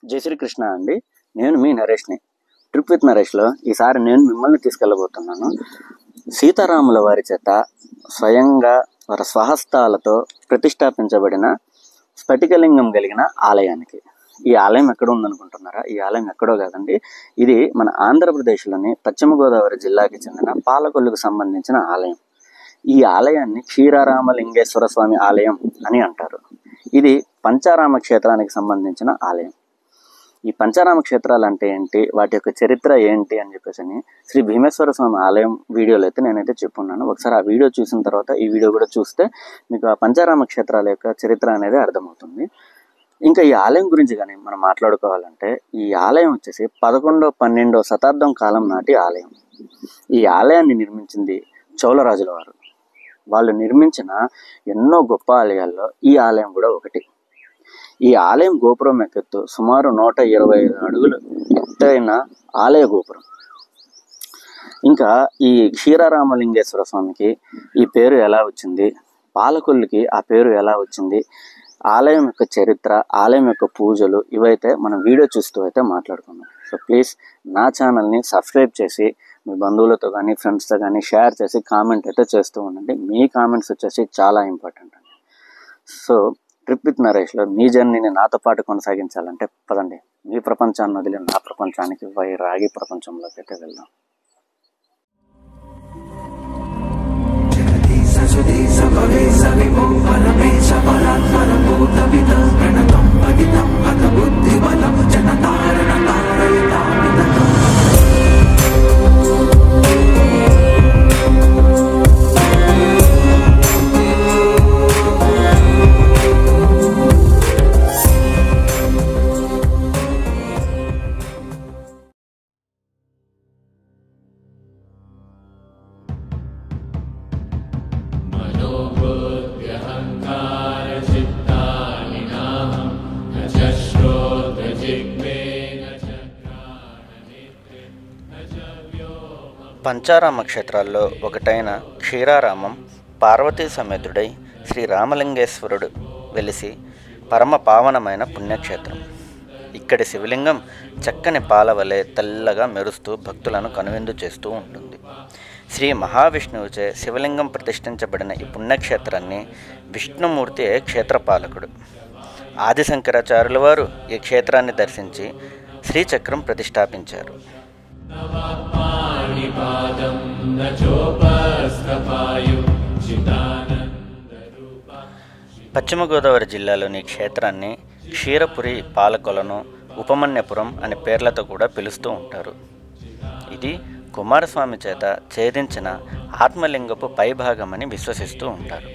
జై శ్రీకృష్ణ అండి. నేను మీ నరేష్ని. ట్రిప్ విత్ నరేష్లో ఈసారి నేను మిమ్మల్ని తీసుకెళ్ళబోతున్నాను సీతారాముల వారి చేత స్వయంగా వారి స్వహస్తాలతో ప్రతిష్టాపించబడిన స్ఫటికలింగం కలిగిన ఆలయానికి. ఈ ఆలయం ఎక్కడ ఉందనుకుంటున్నారా? ఈ ఆలయం ఎక్కడో కాదండి, ఇది మన ఆంధ్రప్రదేశ్లోని పశ్చిమ గోదావరి జిల్లాకి చెందిన పాలకొల్లుకు సంబంధించిన ఆలయం. ఈ ఆలయాన్ని క్షీరారామలింగేశ్వర స్వామి ఆలయం అని అంటారు. ఇది పంచారామ క్షేత్రానికి సంబంధించిన ఆలయం. ఈ పంచారామ క్షేత్రాలు అంటే ఏంటి, వాటి యొక్క చరిత్ర ఏంటి అని చెప్పేసి శ్రీ భీమేశ్వర స్వామి ఆలయం వీడియోలో అయితే నేనైతే చెప్పున్నాను. ఒకసారి ఆ వీడియో చూసిన తర్వాత ఈ వీడియో కూడా చూస్తే మీకు ఆ పంచారామ క్షేత్రాల యొక్క చరిత్ర అనేది అర్థమవుతుంది. ఇంకా ఈ ఆలయం గురించి కానీ మనం మాట్లాడుకోవాలంటే, ఈ ఆలయం వచ్చేసి 11వ 12వ శతాబ్దం కాలం నాటి ఆలయం. ఈ ఆలయాన్ని నిర్మించింది చోళరాజుల వారు. వాళ్ళు నిర్మించిన ఎన్నో గొప్ప ఆలయాల్లో ఈ ఆలయం కూడా ఒకటి. ఈ ఆలయం గోపురం ఎత్తు సుమారు 125 అడుగులు ఎత్తైన ఆలయ గోపురం. ఇంకా ఈ క్షీరారామలింగేశ్వర స్వామికి ఈ పేరు ఎలా వచ్చింది, పాలకొల్లుకి ఆ పేరు ఎలా వచ్చింది, ఆలయం యొక్క చరిత్ర, ఆలయం యొక్క పూజలు, ఇవైతే మనం వీడియో చూస్తూ అయితే మాట్లాడుకుందాం. సో ప్లీజ్ నా ఛానల్ని సబ్స్క్రైబ్ చేసి మీ బంధువులతో కానీ ఫ్రెండ్స్తో కానీ షేర్ చేసి కామెంట్ అయితే చేస్తూ ఉండండి. మీ కామెంట్స్ వచ్చేసి చాలా ఇంపార్టెంట్ అండి. సో ట్రిప్ విత్ నరేష్లో మీ జర్నీని నాతో పాటు కొనసాగించాలంటే పదండి, మీ ప్రపంచాన్ని వదిలి నా ప్రపంచానికి రాగి ప్రపంచంలోకి అయితే వెళ్దాం. పంచారామ క్షేత్రాల్లో ఒకటైన క్షీరారామం పార్వతీ సమేతుడై శ్రీ రామలింగేశ్వరుడు వెలిసి పరమ పావనమైన పుణ్యక్షేత్రం. ఇక్కడి శివలింగం చక్కని పాల వలె తెల్లగా మెరుస్తూ భక్తులను కనువిందు చేస్తూ ఉంటుంది. శ్రీ మహావిష్ణువుచే శివలింగం ప్రతిష్ఠించబడిన ఈ పుణ్యక్షేత్రాన్ని విష్ణుమూర్తి క్షేత్రపాలకుడు. ఆదిశంకరాచార్యుల వారు ఈ క్షేత్రాన్ని దర్శించి శ్రీచక్రం ప్రతిష్టాపించారు. పశ్చిమ గోదావరి జిల్లాలోని క్షేత్రాన్ని క్షీరపురి, పాలకొలను, ఉపమన్యపురం అనే పేర్లతో కూడా పిలుస్తూ ఉంటారు. ఇది కుమారస్వామి చేత ఛేదించిన ఆత్మలింగపు పైభాగమని విశ్వసిస్తూ ఉంటారు.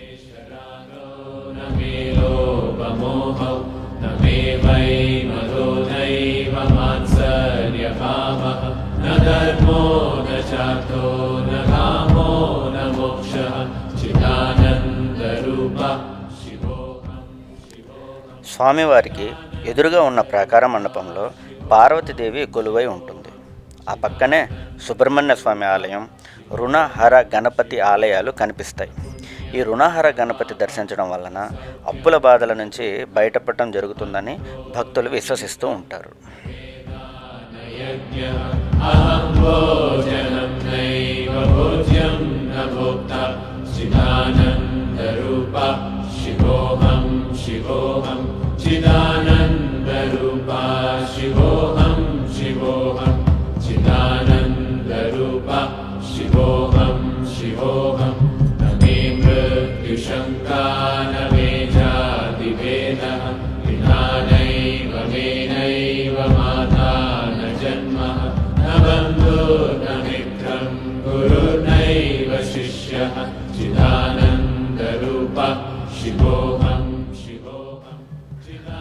స్వామివారికి ఎదురుగా ఉన్న ప్రాకార మండపంలో పార్వతీదేవి కొలువై ఉంటుంది. ఆ పక్కనే సుబ్రహ్మణ్య స్వామి ఆలయం, రుణహర గణపతి ఆలయాలు కనిపిస్తాయి. ఈ రుణహర గణపతి దర్శించడం వలన అప్పుల బాధల నుంచి బయటపడటం జరుగుతుందని భక్తులు విశ్వసిస్తూ ఉంటారు.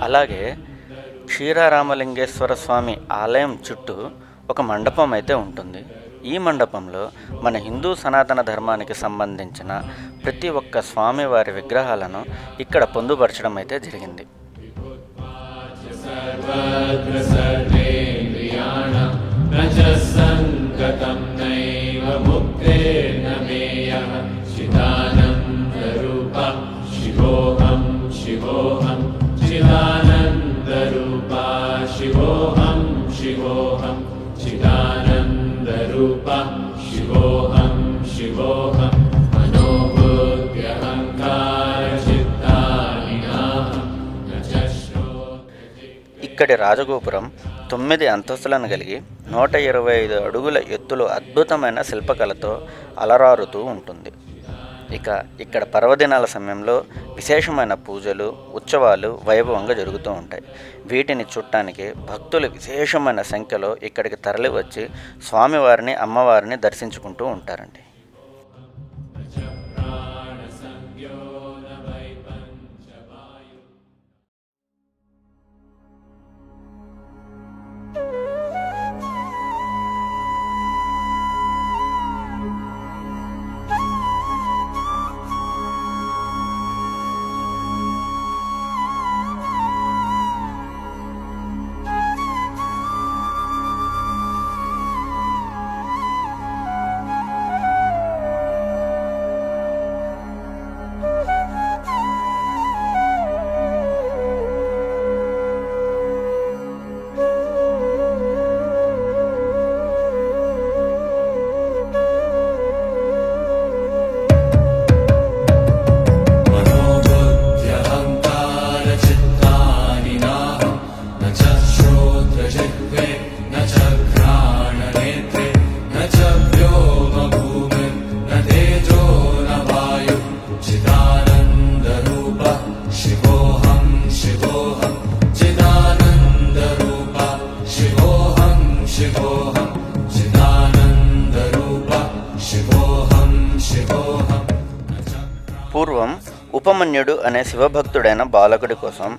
అలాగే క్షీరారామలింగేశ్వర స్వామి ఆలయం చుట్టూ ఒక మండపం అయితే ఉంటుంది. ఈ మండపంలో మన హిందూ సనాతన ధర్మానికి సంబంధించిన ప్రతి ఒక్క స్వామివారి విగ్రహాలను ఇక్కడ పొందుపరచడం అయితే జరిగింది. शिवोऽहं चिदानन्दरूपा शिवोऽहं शिवोऽहं चिदानन्दरूपः शिवोऽहं शिवोऽहं मनोबुद्ध्यहङ्कारचित्तानिनाहं न च ఇక్కడి రాజగోపురం 9 అంతస్తులను కలిగి 125 అడుగుల ఎత్తులో అద్భుతమైన శిల్పకళతో అలరారుతూ ఉంటుంది. ఇక్కడ పర్వదినాల సమయంలో విశేషమైన పూజలు, ఉత్సవాలు వైభవంగా జరుగుతూ ఉంటాయి. వీటిని చూడటానికి భక్తులు విశేషమైన సంఖ్యలో ఇక్కడికి తరలి వచ్చి స్వామివారిని, అమ్మవారిని దర్శించుకుంటూ ఉంటారండి. పూర్వం ఉపమన్యుడు అనే శివభక్తుడైన బాలకుడి కోసం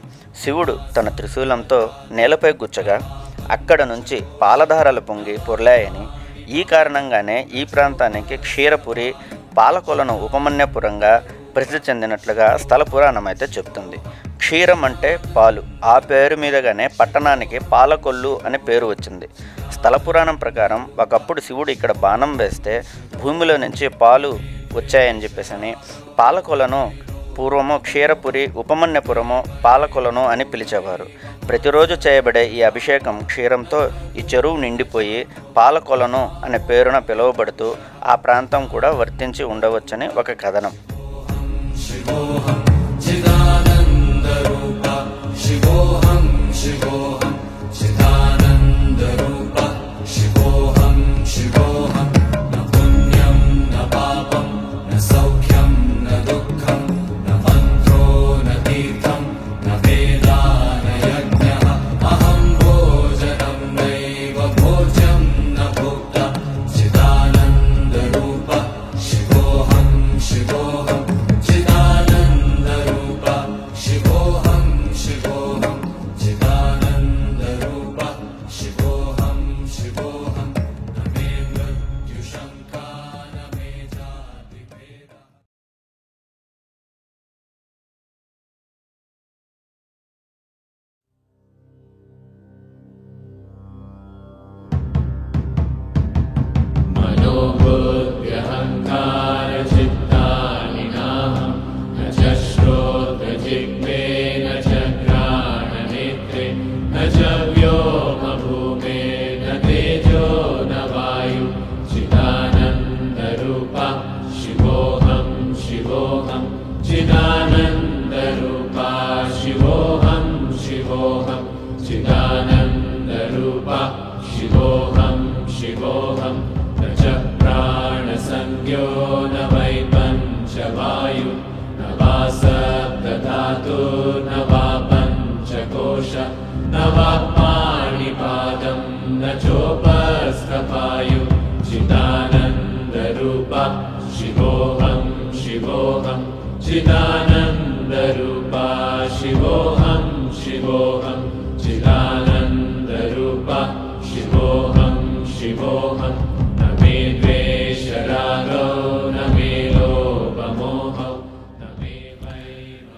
శివుడు తన త్రిశూలంతో నేలపై గుచ్చగా అక్కడ నుంచి పాలధారలు పొంగి పొర్లాయని, ఈ కారణంగానే ఈ ప్రాంతానికి క్షీరపురి, పాలకొలను ఉపమన్యపురంగా ప్రసిద్ధి చెందినట్లుగా స్థల పురాణం అయితే చెప్తుంది. క్షీరం అంటే పాలు, ఆ పేరు మీదగానే పట్టణానికి పాలకొల్లు అనే పేరు వచ్చింది. స్థల పురాణం ప్రకారం ఒకప్పుడు శివుడు ఇక్కడ బాణం వేస్తే భూమిలో నుంచి పాలు వచ్చాయని చెప్పేసి పాలకొలను పూర్వము క్షీరపురి, ఉపమన్యపురము, పాలకొలను అని పిలిచేవారు. ప్రతిరోజు చేయబడే ఈ అభిషేకం క్షీరంతో ఈ చెరువు నిండిపోయి పాలకొలను అనే పేరున పిలువబడుతూ ఆ ప్రాంతం కూడా వర్తించి ఉండవచ్చని ఒక కథనం.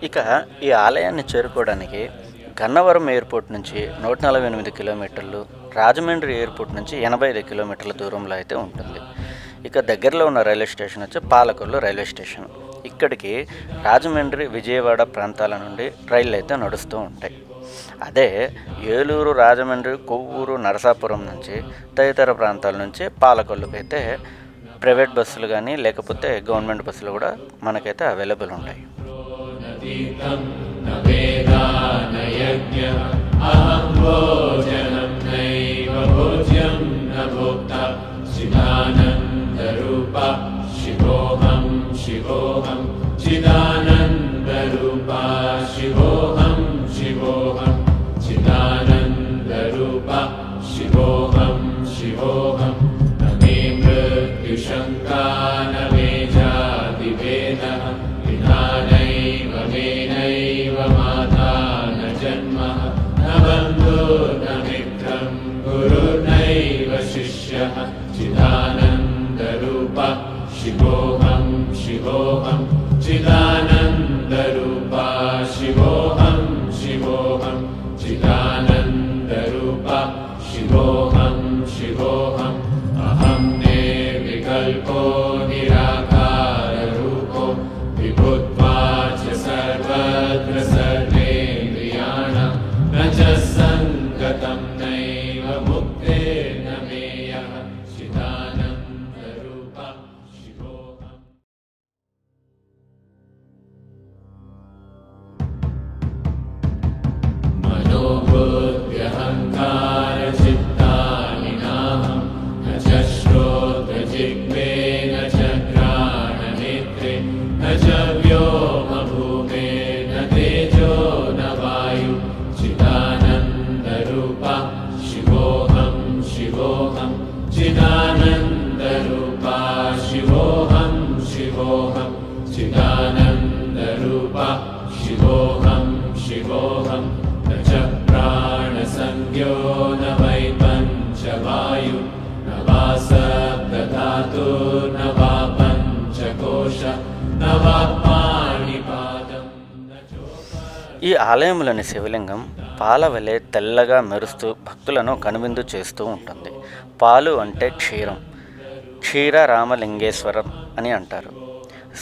ఇక ఈ ఆలయాన్ని చేరుకోవడానికి గన్నవరం ఎయిర్పోర్ట్ నుంచి 148 కిలోమీటర్లు, రాజమండ్రి ఎయిర్పోర్ట్ నుంచి 85 కిలోమీటర్ల దూరంలో అయితే ఉంటుంది. ఇక దగ్గరలో ఉన్న రైల్వే స్టేషన్ వచ్చి పాలకొల్లు రైల్వే స్టేషన్. ఇక్కడికి రాజమండ్రి, విజయవాడ ప్రాంతాల నుండి రైళ్ళు అయితే నడుస్తూ ఉంటాయి. అదే ఏలూరు, రాజమండ్రి, కొవ్వూరు, నరసాపురం నుంచి తదితర ప్రాంతాల నుంచి పాలకొల్లుకి అయితే ప్రైవేట్ బస్సులు కానీ లేకపోతే గవర్నమెంట్ బస్సులు కూడా మనకైతే అవైలబుల్ ఉంటాయి. ఈ ఆలయంలోని శివలింగం పాల వలె తెల్లగా మెరుస్తూ భక్తులను కనువిందు చేస్తూ ఉంటుంది. పాలు అంటే క్షీరం, క్షీర రామలింగేశ్వరం అని అంటారు.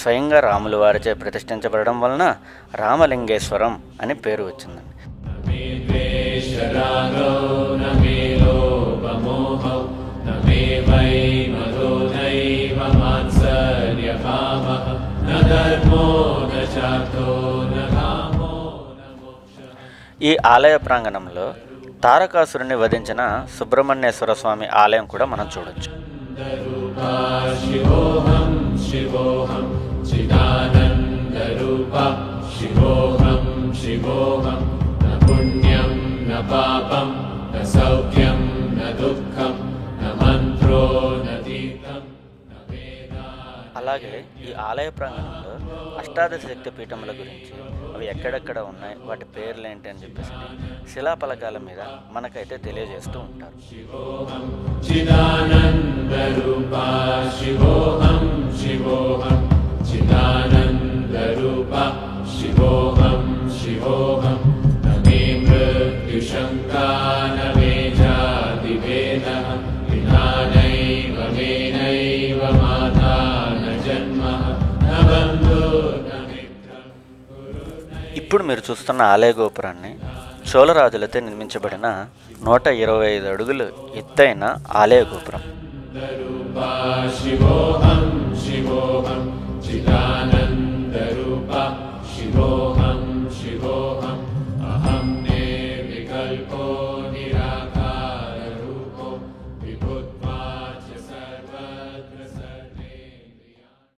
స్వయంగా రాములు వారిచే ప్రతిష్ఠించబడడం వలన రామలింగేశ్వరం అని పేరు వచ్చిందండి. ఈ ఆలయ ప్రాంగణంలో తారకాసురుని వధించిన సుబ్రహ్మణ్యేశ్వర స్వామి ఆలయం కూడా మనం చూడొచ్చు. అలాగే ఈ ఆలయ ప్రాంగణంలో అష్టాదశ శక్తి పీఠముల గురించి, అవి ఎక్కడెక్కడ ఉన్నాయి, వాటి పేర్లు ఏంటి అని చెప్పేసి శిలాఫలకాల మీద మనకైతే తెలియజేస్తూ ఉంటారు. ఇప్పుడు మీరు చూస్తున్న ఆలయ గోపురాన్ని చోళరాజులతో నిర్మించబడిన 125 అడుగులు ఎత్తైన ఆలయ గోపురం. శివోహం